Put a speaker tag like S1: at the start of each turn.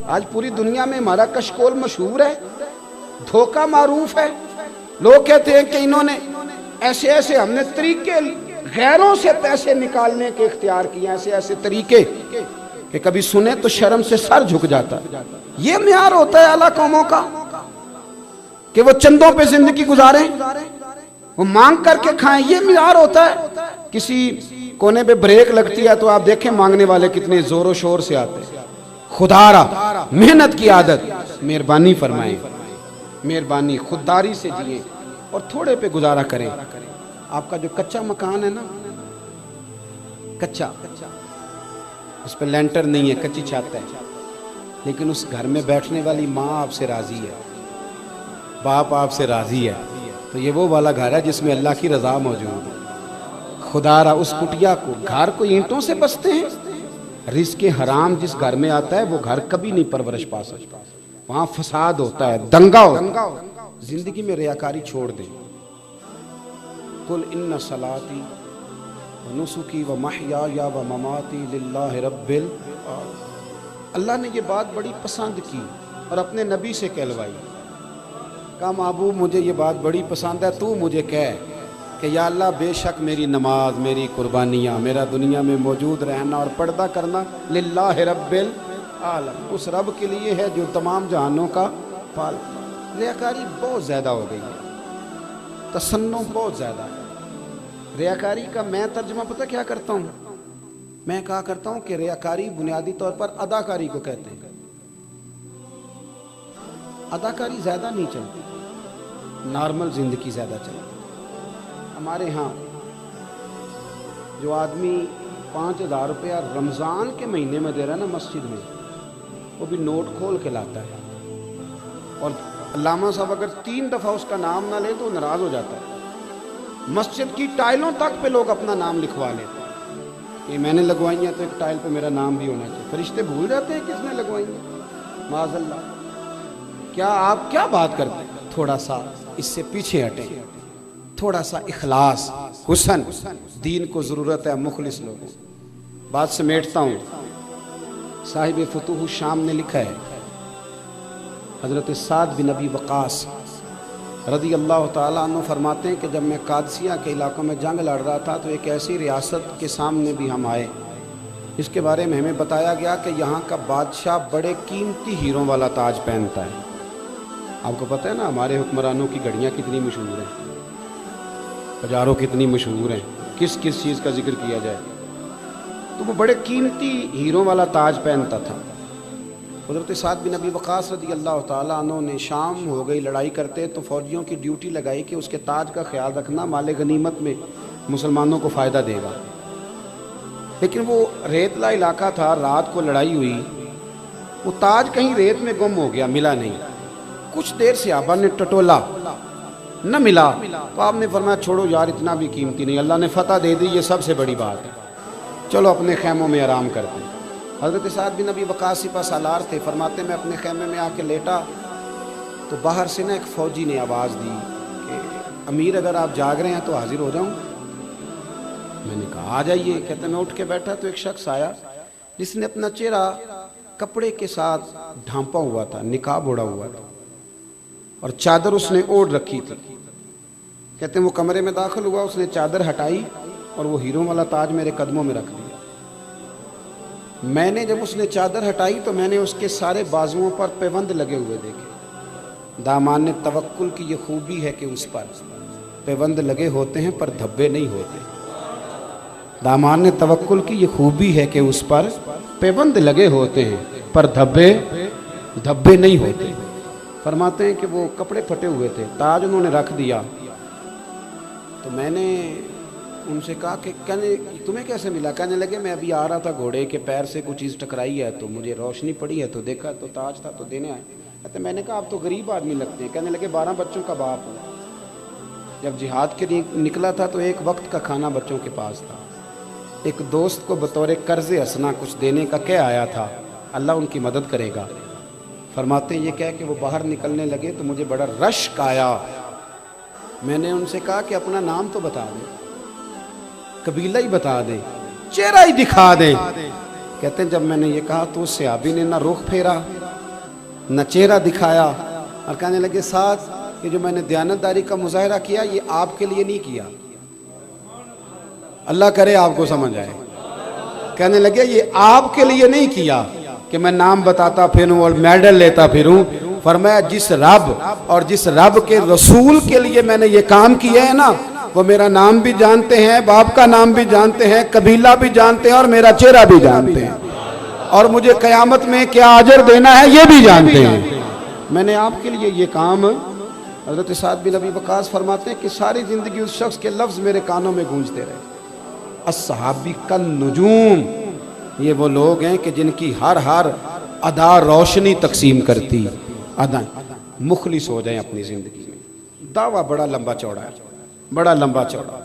S1: آج پوری دنیا میں ہمارا کشکول مشہور ہے، دھوکہ معروف ہے. لوگ کہتے ہیں کہ انہوں نے ایسے ایسے ہم نے طریقے غیروں سے پیسے نکالنے کے اختیار کیے، ایسے ایسے طریقے کہ کبھی سنے تو شرم سے سر جھک جاتا. یہ معیار ہوتا ہے اعلیٰ قوموں کا کہ وہ چندوں پہ زندگی گزاریں، وہ مانگ کر کے کھائیں. یہ معیار ہوتا ہے. کسی کونے پہ بریک لگتی ہے تو آپ دیکھیں مانگنے والے کتنے زور و شور سے آتے ہیں. خدا را محنت کی عادت مہربانی فرمائیں، مہربانی خودداری سے جئیں اور تھوڑے پہ گزارا کریں. آپ کا جو کچا مکان ہے نا، کچا، اس پہ لینٹر نہیں ہے، کچی چھت ہے، لیکن اس گھر میں بیٹھنے والی ماں آپ سے راضی ہے، باپ آپ سے راضی ہے، تو یہ وہ والا گھر ہے جس میں اللہ کی رضا موجود ہے. خدا را اس کٹیا کو، گھر کو اینٹوں سے بستے ہیں. رزق حرام جس گھر میں آتا ہے وہ گھر کبھی نہیں پرورش پا سکتا. وہاں فساد ہوتا ہے، دنگا ہوتا ہے. زندگی میں ریاکاری چھوڑ دیں. قل ان صلاتی ونسکی ومحیایا ومماتی للہ رب العالمین. اللہ نے یہ بات بڑی پسند کی اور اپنے نبی سے کہلوائی. کہا محبوب مجھے یہ بات بڑی پسند ہے، تو مجھے کہہ کہ یا اللہ بے شک میری نماز، میری قربانیاں، میرا دنیا میں موجود رہنا اور پردہ کرنا للہ رب العالمین، اس رب کے لیے ہے جو تمام جہانوں کا پال. ریاکاری بہت زیادہ ہو گئی ہے، تصنع بہت زیادہ ہے. ریاکاری کا میں ترجمہ پتہ کیا کرتا ہوں؟ میں کہا کرتا ہوں کہ ریاکاری بنیادی طور پر اداکاری کو کہتے ہیں. اداکاری زیادہ نہیں چلتی، نارمل زندگی زیادہ چلتی. ہمارے ہاں جو آدمی 5,000 روپیہ رمضان کے مہینے میں دے رہا ہے نا مسجد میں، وہ بھی نوٹ کھول کے لاتا ہے. اور علامہ صاحب اگر 3 دفعہ اس کا نام نہ لے تو ناراض ہو جاتا ہے. مسجد کی ٹائلوں تک پہ لوگ اپنا نام لکھوا لیتے ہیں کہ میں نے لگوائی ہیں تو ایک ٹائل پہ میرا نام بھی ہونا چاہیے. فرشتے بھول جاتے ہیں کس نے لگوائی ہیں، معاذ اللہ. کیا آپ کیا بات کرتے ہیں؟ تھوڑا سا اس سے پیچھے ہٹیں، تھوڑا سا اخلاص، حسن. دین کو ضرورت ہے مخلص لوگوں. بات سمیٹتا ہوں. صاحب فتوح الشام نے لکھا ہے، حضرت سعد بن ابی وقاص رضی اللہ تعالیٰ عنہ فرماتے ہیں کہ جب میں قادسیہ کے علاقوں میں جنگ لڑ رہا تھا تو ایک ایسی ریاست کے سامنے بھی ہم آئے اس کے بارے میں ہمیں بتایا گیا کہ یہاں کا بادشاہ بڑے قیمتی ہیروں والا تاج پہنتا ہے. آپ کو پتہ ہے نا ہمارے حکمرانوں کی گھڑیاں کتنی مشہور ہیں، ہزاروں کتنی مشہور ہیں، کس کس چیز کا ذکر کیا جائے. تو وہ بڑے قیمتی ہیروں والا تاج پہنتا تھا. حضرت سعد بن ابی وقاص رضی اللہ تعالیٰ عنہ نے شام ہو گئی لڑائی کرتے تو فوجیوں کی ڈیوٹی لگائی کہ اس کے تاج کا خیال رکھنا، مال غنیمت میں مسلمانوں کو فائدہ دے گا. لیکن وہ ریتلا علاقہ تھا، رات کو لڑائی ہوئی، وہ تاج کہیں ریت میں گم ہو گیا، ملا نہیں. کچھ دیر صحابہ نے ٹٹولا، نہ ملا تو آپ نے فرمایا چھوڑو یار اتنا بھی قیمتی نہیں، اللہ نے فتح دے دی، یہ سب سے بڑی بات ہے، چلو اپنے خیموں میں آرام کرتے ہیں. حضرت سعد بن ابی وقاص سپہ سالار تھے. فرماتے میں اپنے خیمے میں آ کے لیٹا تو باہر سے نا ایک فوجی نے آواز دی کہ امیر اگر آپ جاگ رہے ہیں تو حاضر ہو جاؤں. میں نے کہا آ جائیے. کہتے میں اٹھ کے بیٹھا تو ایک شخص آیا جس نے اپنا چہرہ کپڑے کے ساتھ ڈھانپا ہوا تھا، نقاب اوڑھا ہوا تھا اور چادر اس نے اوڑھ رکھی تھی. کہتے ہیں وہ کمرے میں داخل ہوا، اس نے چادر ہٹائی اور وہ ہیروں والا تاج میرے قدموں میں رکھ دیا. میں نے جب اس نے چادر ہٹائی تو میں نے اس کے سارے بازوؤں پر پیوند لگے ہوئے دیکھے. دامان توکل کی یہ خوبی ہے کہ اس پر پیوند لگے ہوتے ہیں پر دھبے نہیں ہوتے. دامان توکل کی یہ خوبی ہے کہ اس پر پیوند لگے ہوتے ہیں پر دھبے نہیں ہوتے. فرماتے ہیں کہ وہ کپڑے پھٹے ہوئے تھے، تاج انہوں نے رکھ دیا تو میں نے ان سے کہا کہ کہنے تمہیں کیسے ملا؟ کہنے لگے میں ابھی آ رہا تھا، گھوڑے کے پیر سے کوئی چیز ٹکرائی ہے تو مجھے روشنی پڑی ہے تو دیکھا تو تاج تھا تو دینے آئے. کہتے میں نے کہا آپ تو غریب آدمی لگتے ہیں. کہنے لگے 12 بچوں کا باپ ہوں. جب جہاد کے لیے نکلا تھا تو ایک وقت کا کھانا بچوں کے پاس تھا. ایک دوست کو بطور قرض حسنہ کچھ دینے کا کہہ آیا تھا، اللہ ان کی مدد کرے گا. فرماتے ہیں یہ کہہ کہ وہ باہر نکلنے لگے تو مجھے بڑا رشک آیا. میں نے ان سے کہا کہ اپنا نام تو بتا دیں، قبیلہ ہی بتا دیں، چہرہ ہی دکھا دیں. کہتے ہیں جب میں نے یہ کہا تو اس صحابی نے نہ رخ پھیرا نہ چہرہ دکھایا، اور کہنے لگے ساتھ کہ جو میں نے دیانتداری کا مظاہرہ کیا یہ آپ کے لیے نہیں کیا، اللہ کرے آپ کو سمجھ آئے۔ کہنے لگے یہ آپ کے لیے نہیں کیا کہ میں نام بتاتا پھروں اور میڈل لیتا پھروں، فرمایا جس رب اور جس رب کے رسول کے لیے میں نے یہ کام کیا ہے نا، وہ میرا نام بھی جانتے ہیں، باپ کا نام بھی جانتے ہیں، قبیلہ بھی جانتے ہیں، اور میرا چہرہ بھی جانتے ہیں، اور مجھے قیامت میں کیا اجر دینا ہے یہ بھی جانتے ہیں۔ میں نے آپ کے لیے یہ کام، حضرت سعد بن ابی وقاص فرماتے ہیں کہ ساری زندگی اس شخص کے لفظ میرے کانوں میں گونجتے رہے، الصحابی کالنجوم، یہ وہ لوگ ہیں کہ جن کی ہر ادا روشنی تقسیم کرتی، ادا مخلص ہو جائیں اپنی زندگی میں۔ دعویٰ بڑا لمبا چوڑا ہے، بڑا لمبا چوڑا۔